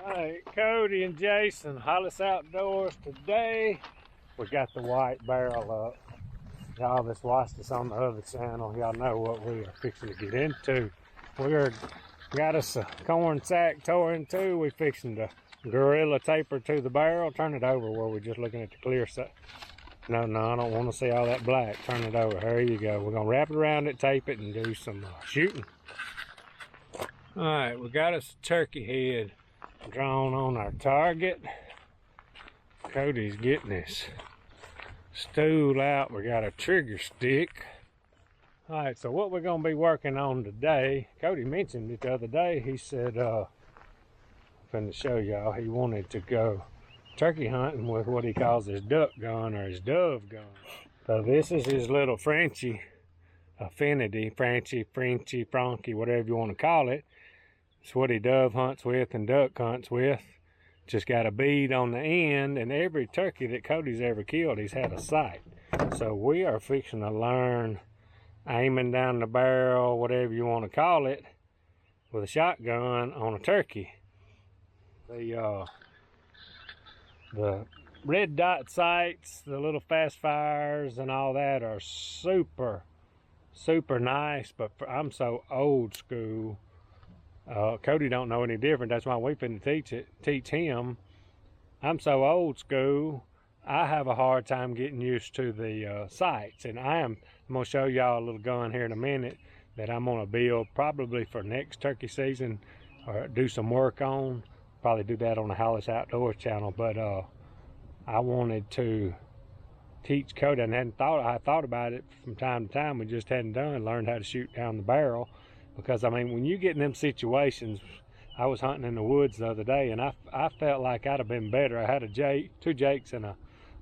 Alright, Cody and Jason, Hollis Outdoors. Today we got the white barrel up. Y'all that's watched us on the other channel, y'all know what we are fixing to get into. Got us a corn sack tore in two. We fixing to gorilla taper to the barrel. Turn it over where we're just looking at the clear side. No, I don't want to see all that black. Turn it over. There you go. We're gonna wrap it around it, tape it, and do some shooting. Alright, we got us a turkey head drawn on our target. Cody's getting his stool out. We got a trigger stick. Alright, so what we're going to be working on today, Cody mentioned it the other day. He said, I'm going to show y'all, he wanted to go turkey hunting with what he calls his duck gun or his dove gun. So this is his little Frenchie Affinity, Frenchie, Frankie, whatever you want to call it. It's what he dove hunts with and duck hunts with. Just got a bead on the end, and every turkey that Cody's ever killed, he's had a sight. So we are fixing to learn aiming down the barrel, whatever you want to call it, with a shotgun on a turkey. The red dot sights, the little fast fires and all that are super nice, but I'm so old school. Cody don't know any different. That's why we finna teach him. I'm so old school, I have a hard time getting used to the sights. And I'm gonna show y'all a little gun here in a minute that I'm gonna build probably for next turkey season or do some work on. Probably do that on the Hollis Outdoors channel. But I wanted to teach Cody, and I thought about it from time to time. We just hadn't learned how to shoot down the barrel. Because, I mean, when you get in them situations, I was hunting in the woods the other day, and I felt like I'd have been better. I had two Jakes and a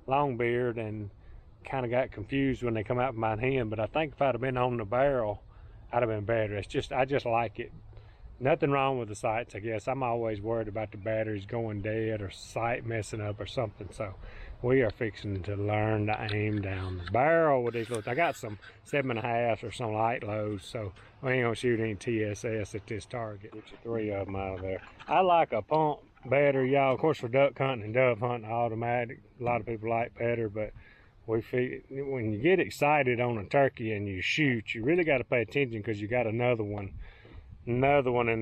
long beard, and kind of got confused when they come out with my hand. But I think if I'd have been on the barrel, I'd have been better. I just like it. Nothing wrong with the sights, I guess. I'm always worried about the batteries going dead or sight messing up or something. So we are fixing to learn to aim down the barrel with these little. I got some 7.5s or some light loads, so we ain't gonna shoot any TSS at this target. Get you 3 of them out of there. I like a pump better, y'all. Of course, for duck hunting and dove hunting, automatic. A lot of people like better, but when you get excited on a turkey and you shoot, you really got to pay attention because you got another one in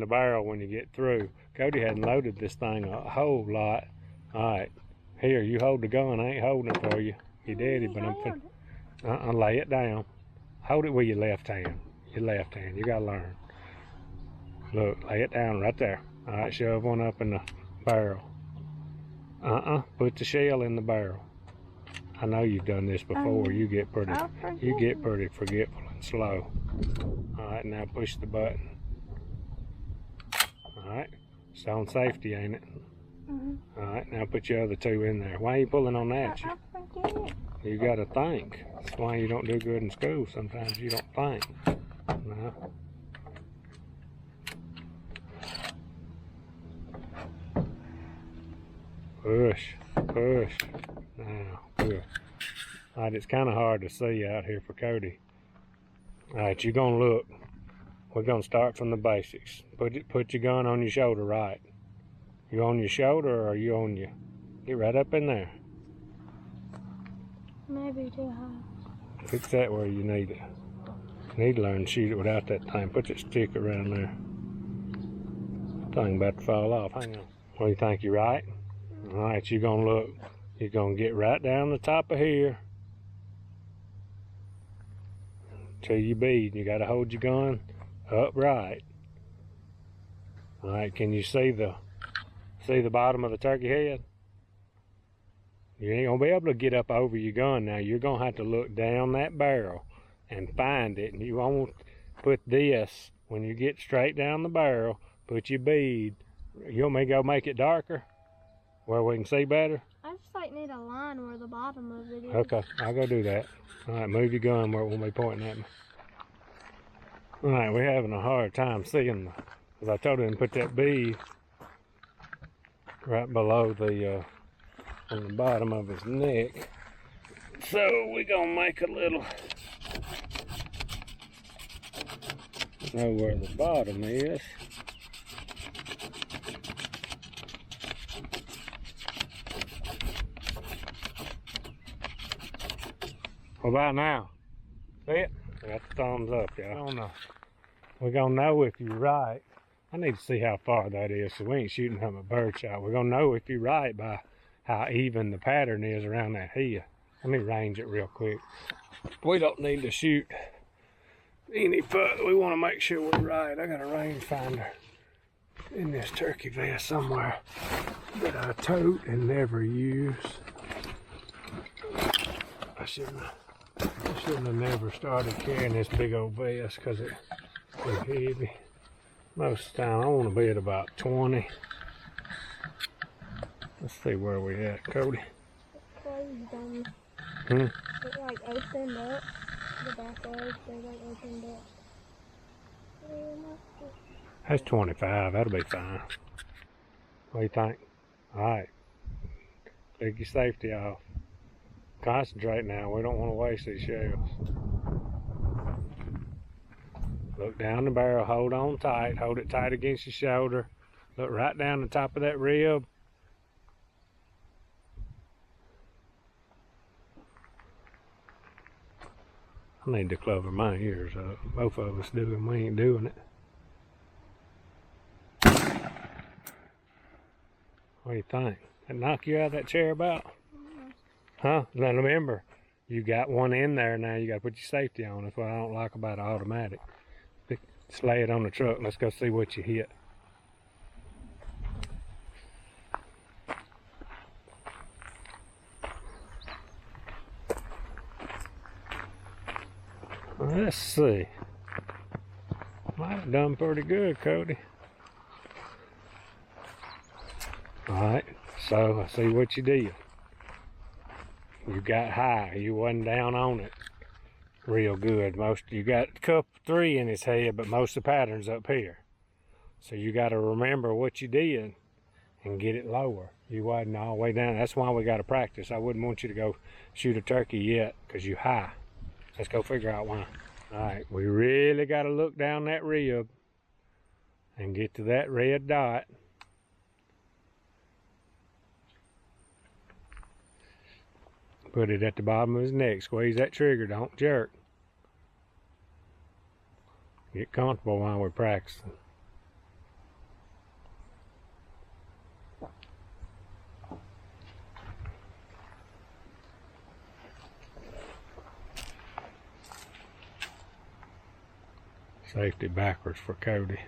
the barrel when you get through. Cody hadn't loaded this thing a whole lot. All right, here, you hold the gun. I ain't holding it for you. You daddy, but I'm lay it down. Hold it with your left hand. You gotta learn. Look, lay it down right there. All right, shove one up in the barrel. Put the shell in the barrel. I know you've done this before. You get pretty forgetful and slow. All right, now push the button. Alright, it's on safety, ain't it? Alright, now put your other 2 in there. Why are you pulling on that? You gotta think. That's why you don't do good in school. Sometimes you don't think. No. Push. Now, good. Alright, it's kind of hard to see out here for Cody. Alright, you're gonna look. We're gonna start from the basics. Put your gun on your shoulder, right? You on your shoulder or are you on your? Get right up in there. Maybe too high. Fix that where you need it. You need to learn to shoot it without that thing. Put your stick around there. Thing about to fall off. Hang on. What do you think? You right? All right. You're gonna look. You're gonna get right down the top of here till you bead. You gotta hold your gun upright. All right, can you see the bottom of the turkey head? You ain't gonna be able to get up over your gun now. You're gonna have to look down that barrel and find it. And you won't put this when you get straight down the barrel. Put your bead. You want me to go make it darker where we can see better? I just need a line where the bottom of it is. Okay, I'll go do that. All right, move your gun where it won't be pointing at me. All right, we're having a hard time seeing because I told him to put that bead right below on the bottom of his neck. So we're gonna make a little, know where the bottom is. What about now? See it? I got the thumbs up, y'all. We're gonna know if you're right. I need to see how far that is, so we ain't shooting from a bird shot. We're gonna know if you're right by how even the pattern is around that hill. Let me range it real quick. We don't need to shoot any further. We want to make sure we're right. I got a rangefinder in this turkey vest somewhere that I tote and never use. I shouldn't have never started carrying this big old vest because it's heavy. Most of the time I want to be at about 20. Let's see where we at, Cody. It like opened up. The back edge, they like opened up. That's 25. That'll be fine. What do you think? Alright. Take your safety off. Concentrate now. We don't want to waste these shells. Look down the barrel. Hold on tight. Hold it tight against your shoulder. Look right down the top of that rib. I need to cover my ears up. Both of us do, and we ain't doing it. What do you think? That knock you out of that chair about? Huh? Now remember, you got one in there now. You got to put your safety on. That's what I don't like about an automatic. Just lay it on the truck. Let's go see what you hit. Let's see. Might have done pretty good, Cody. Alright, so I see what you did. You got high. You wasn't down on it real good. You got a couple 3 in his head, but most of the pattern's up here. So you got to remember what you did and get it lower. You wasn't all the way down. That's why we got to practice. I wouldn't want you to go shoot a turkey yet because you high. Let's go figure out why. Alright, we really got to look down that rib and get to that red dot. Put it at the bottom of his neck. Squeeze that trigger. Don't jerk. Get comfortable while we're practicing. Safety backwards for Cody.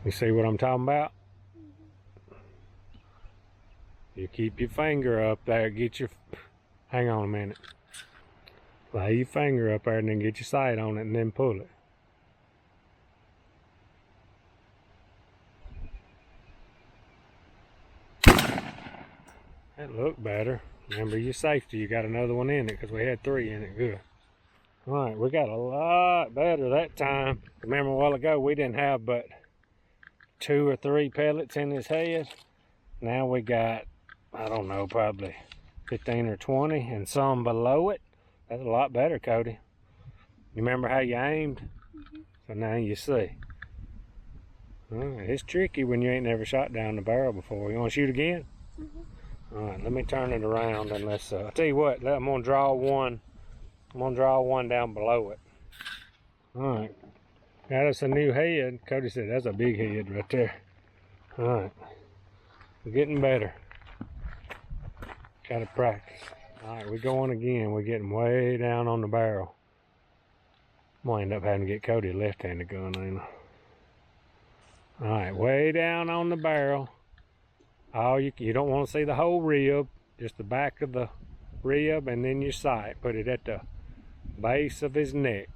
You see what I'm talking about? You keep your finger up there. Hang on a minute. Lay your finger up there and then get your sight on it and then pull it. That looked better. Remember your safety. You got another one in it because we had 3 in it. Good. Alright, we got a lot better that time. Remember a while ago we didn't have but 2 or 3 pellets in his head. Now we got, I don't know, probably 15 or 20 and some below it. That's a lot better, Cody. You remember how you aimed? So now you see. It's tricky when you ain't never shot down the barrel before. You want to shoot again? Alright, let me turn it around and let's, I'll tell you what, I'm going to draw one. I'm going to draw one down below it. Alright, got us a new head. Cody said that's a big head right there. Alright, we're getting better. Gotta practice. Alright, we're going again. We're getting way down on the barrel. I'm gonna end up having to get Cody a left-handed gun, ain't I? Alright, way down on the barrel. You don't want to see the whole rib, just the back of the rib and then your sight. Put it at the base of his neck.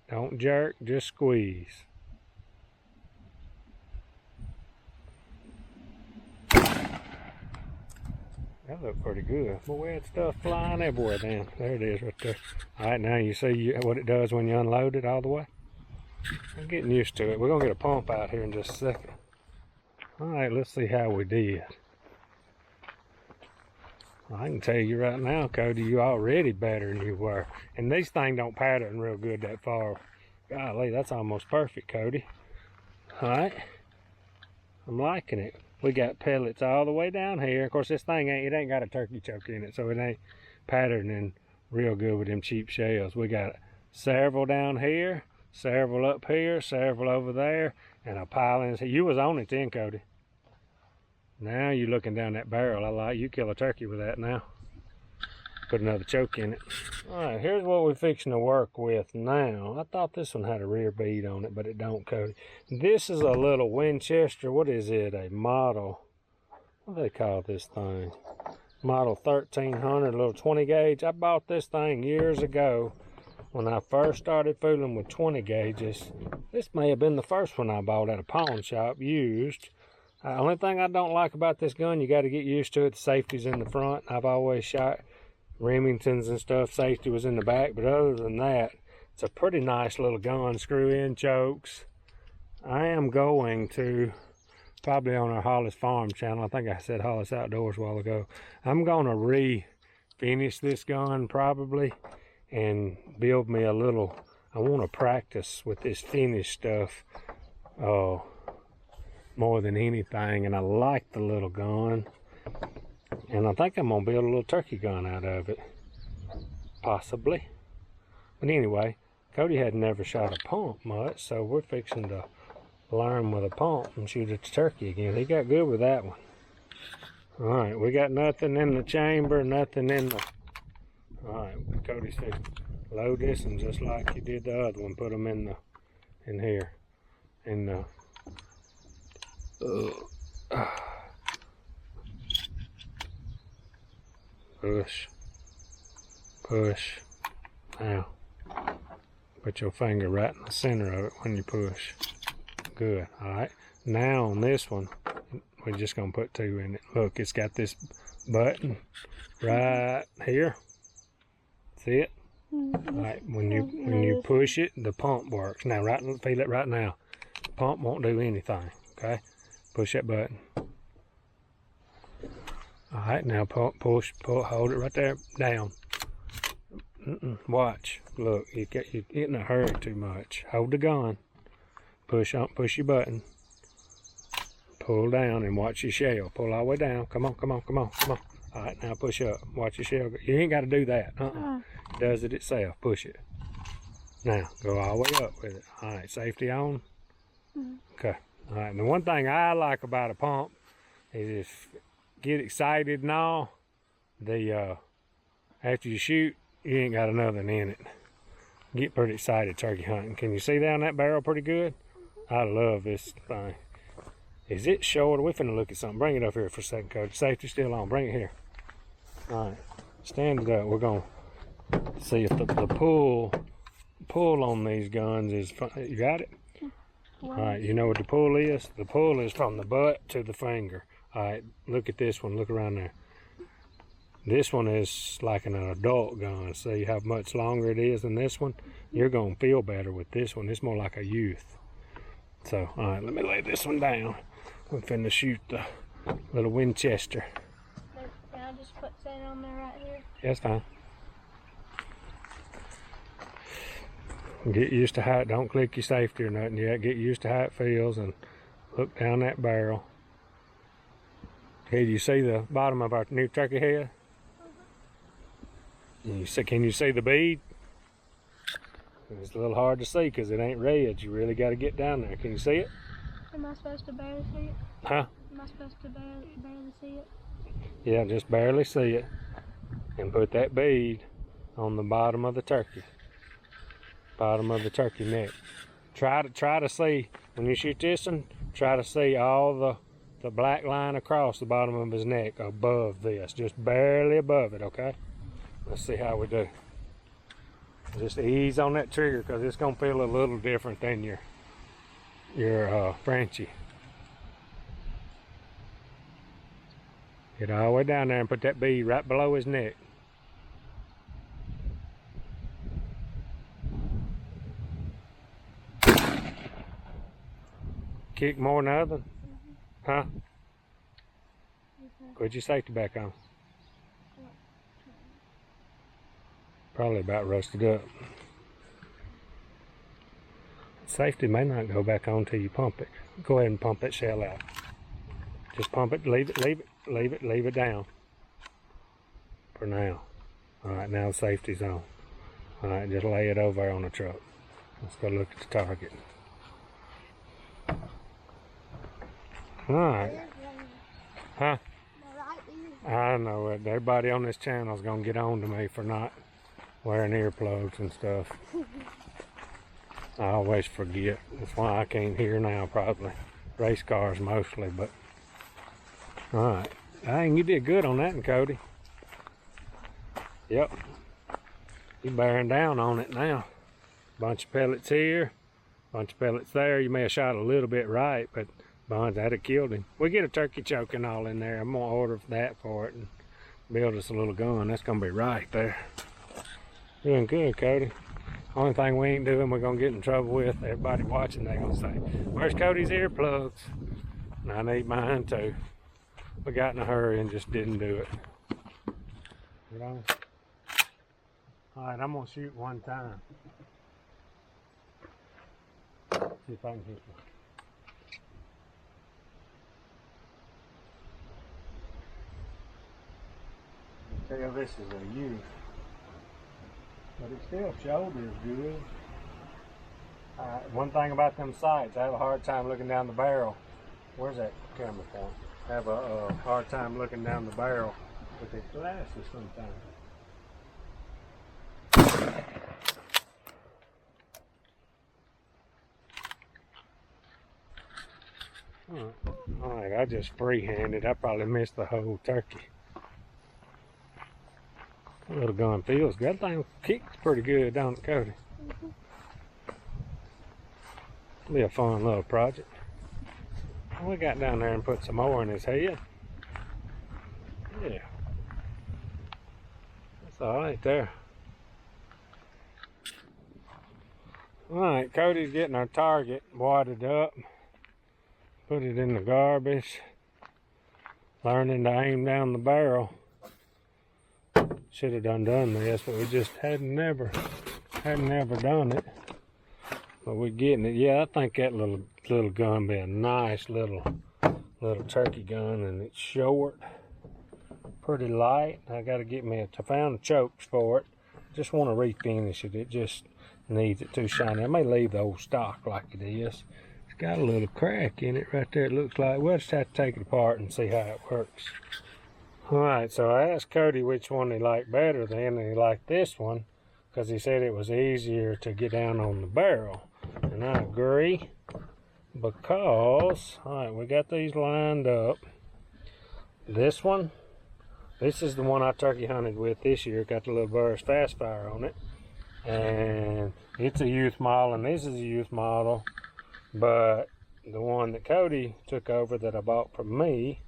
Don't jerk, just squeeze. That looked pretty good. But we had stuff flying everywhere then. There it is right there. Alright, now you see what it does when you unload it all the way? I'm getting used to it. We're going to get a pump out here in just a second. Alright, let's see how we did. I can tell you right now, Cody, you already better than you were. And these things don't pattern real good that far. Golly, that's almost perfect, Cody. Alright. I'm liking it. We got pellets all the way down here. Of course, this thing ain't got a turkey choke in it, so it ain't patterning real good with them cheap shells. We got several down here, several up here, several over there, and a pile in. You was on it then, Cody. Now you're looking down that barrel. I like you kill a turkey with that now. Put another choke in it. All right, here's what we're fixing to work with now. I thought this one had a rear bead on it, but it don't, Cody. This is a little Winchester. What is it? A model. What do they call this thing? Model 1300, a little 20 gauge. I bought this thing years ago when I first started fooling with 20 gauges. This may have been the first one I bought at a pawn shop used. The only thing I don't like about this gun, you got to get used to it. The safety's in the front. I've always shot Remingtons and stuff. Safety was in the back, but other than that, it's a pretty nice little gun. Screw-in chokes. I am going to, probably on our Hollis Farm channel, I think I said Hollis Outdoors a while ago, I'm going to refinish this gun probably and build me a little, I want to practice with this finished stuff more than anything, and I like the little gun, and I think I'm going to build a little turkey gun out of it, possibly. But anyway, Cody had never shot a pump much, so we're fixing to learn with a pump and shoot at the turkey again. He got good with that one. All right, we got nothing in the chamber, nothing in the... All right, Cody's fixing to load this, and just like he did the other one, put them in here, in the... Push. Push. Now, put your finger right in the center of it when you push. Good. All right. Now on this one, we're just gonna put two in it. Look, it's got this button right here. See it? All right. When you push it, the pump works. Now, feel it right now. The pump won't do anything. Okay. Push that button. All right. Now push. Hold it right there. Down. Watch. Look, you're getting in a hurry too much. Hold the gun. Push your button. Pull down and watch your shell. Pull all the way down. Come on, come on, come on, come on. All right, now push up. Watch your shell. You ain't got to do that. It does it itself. Push it. Now, go all the way up with it. All right, safety on. Okay. All right, and the one thing I like about a pump is if you get excited and all, after you shoot, you ain't got another in it. Get pretty excited turkey hunting. Can you see down that barrel pretty good? I love this thing. Is it short? We're finna look at something. Bring it up here for a second, Coach. Safety's still on. Bring it here. All right. Stand it up. We're going to see if the pull on these guns is... You got it? All right. You know what the pull is? The pull is from the butt to the finger. All right. Look at this one. Look around there. This one is like an adult gun. See how much longer it is than this one? You're going to feel better with this one. It's more like a youth. So, all right, let me lay this one down. We're finna shoot the little Winchester. Can I just put that on there right here? That's fine. Get used to how it, don't click your safety or nothing yet. Get used to how it feels and look down that barrel. Okay, do you see the bottom of our new turkey head? Can you see the bead? It's a little hard to see because it ain't red. You really got to get down there. Can you see it? Am I supposed to barely see it? Huh? Am I supposed to barely see it? Yeah, just barely see it. And put that bead on the bottom of the turkey. Bottom of the turkey neck. Try to see, when you shoot this one, try to see all the black line across the bottom of his neck above this. Just barely above it, okay? Let's see how we do. Just ease on that trigger because it's going to feel a little different than your Frenchie. Get all the way down there and put that bead right below his neck. Kick more than the other? Huh? Put your safety back on. Probably about rusted up. Safety may not go back on till you pump it. Go ahead and pump that shell out. Just pump it, leave it down for now. All right, now the safety's on. All right, just lay it over there on the truck. Let's go look at the target. All right. Huh? I know it. Everybody on this channel is going to get on to me for not wearing earplugs and stuff. I always forget. That's why I can't hear now, probably. Race cars mostly, but... Alright. Dang, you did good on that one, Cody. Yep. You're bearing down on it now. Bunch of pellets here. Bunch of pellets there. You may have shot a little bit right, but... that'd have killed him. We get a turkey choke and all in there. I'm gonna order that for it and build us a little gun. That's gonna be right there. Doing good, Cody. Only thing we ain't doing, we're gonna get in trouble with. Everybody watching, they gonna say, "Where's Cody's earplugs?" And I need mine too. We got in a hurry and just didn't do it. You know. All right, I'm gonna shoot one time. See if I can hit you. Tell this is a youth, but it still shoulders good. One thing about them sights, I have a hard time looking down the barrel. Where's that camera point? I have a hard time looking down the barrel with the glasses sometimes. All right, I just free-handed. I probably missed the whole turkey. That little gun feels good. That thing kicks pretty good, don't it, Cody? Be a fun little project. We got down there and put some more in his head. Yeah. That's all right there. Alright, Cody's getting our target wadded up. Put it in the garbage. Learning to aim down the barrel. Should have done this, but we just hadn't never done it. But we're getting it. Yeah, I think that little gun be a nice little turkey gun, and it's short, pretty light. I got to get me I found the chokes for it. Just want to refinish it. It just needs it too shiny. I may leave the old stock like it is. It's got a little crack in it right there. It looks like we'll just have to take it apart and see how it works. Alright, so I asked Cody which one he liked better then, and he liked this one because he said it was easier to get down on the barrel. And I agree because, alright, we got these lined up. This one, this is the one I turkey hunted with this year. Got the little Burris Fast Fire on it. And it's a youth model, and this is a youth model. But the one that Cody took over that I bought from me,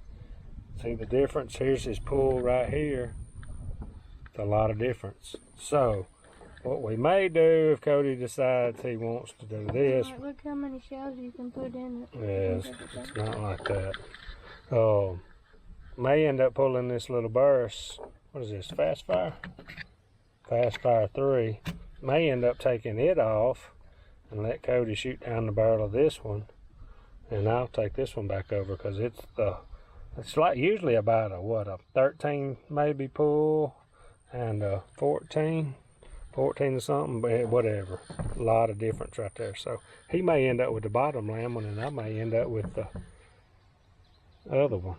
see the difference? Here's his pull right here. It's a lot of difference. So, what we may do if Cody decides he wants to do this. Look how many shells you can put in it. Yes, it's not like that. May end up pulling this little Burris. What is this? Fast Fire? Fast Fire 3. May end up taking it off and let Cody shoot down the barrel of this one. And I'll take this one back over because it's like usually about a 13 maybe pull and a 14 or something, but whatever. A lot of difference right there. So he may end up with the bottom lamb one, and I may end up with the other one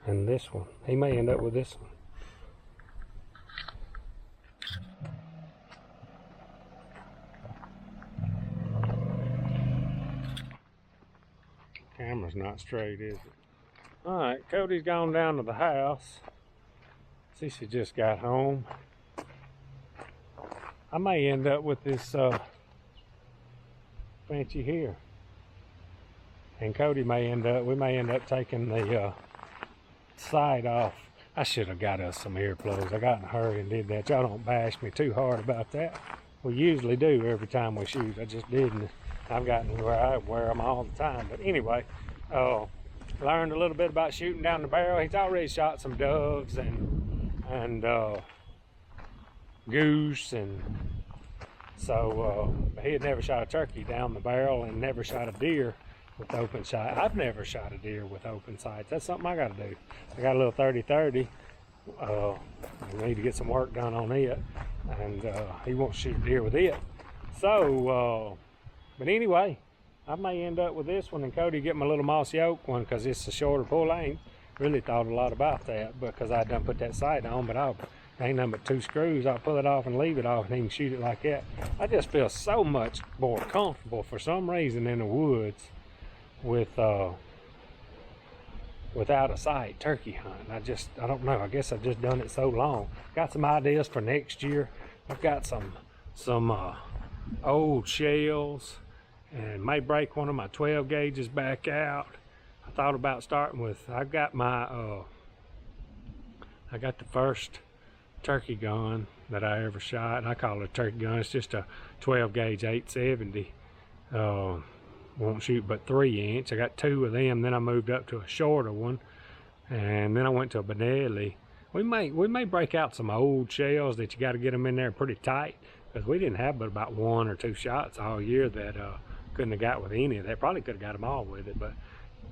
and this one. He may end up with this one. Camera's not straight, is it? Alright, Cody's gone down to the house. See, she just got home. I may end up with this Banshee here. And Cody may we may end up taking the sight off. I should have got us some earplugs. I got in a hurry and did that. Y'all don't bash me too hard about that. We usually do every time we shoot. I just didn't. I've gotten where I wear them all the time. But anyway, learned a little bit about shooting down the barrel. He's already shot some doves and goose, and so he had never shot a turkey down the barrel and never shot a deer with open sight. I've never shot a deer with open sights. That's something I got to do. I got a little 30-30 I need to get some work done on it, and he wants to shoot deer with it. So, but anyway, I may end up with this one, and Cody get my little mossy oak one because it's a shorter pull. I ain't really thought a lot about that because I done put that sight on, but ain't nothing but 2 screws. I'll pull it off and leave it off and he can shoot it like that. I just feel so much more comfortable for some reason in the woods with without a sight turkey hunting. I don't know. I guess I've just done it so long. Got some ideas for next year. I've got some old shells and may break one of my 12 gauges back out. I thought about starting with, I got the first turkey gun that I ever shot, and I call it a turkey gun. It's just a 12 gauge 870. Won't shoot but 3-inch. I got 2 of them. Then I moved up to a shorter one, and then I went to a Benelli. We may break out some old shells that you got to get them in there pretty tight, because we didn't have but about 1 or 2 shots all year that couldn't have got with any of that. Probably could have got them all with it, but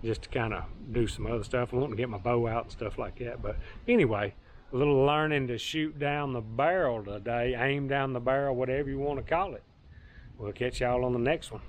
just to kind of do some other stuff. I want to get my bow out and stuff like that. But anyway, a little learning to shoot down the barrel today, aim down the barrel, whatever you want to call it. We'll catch y'all on the next one.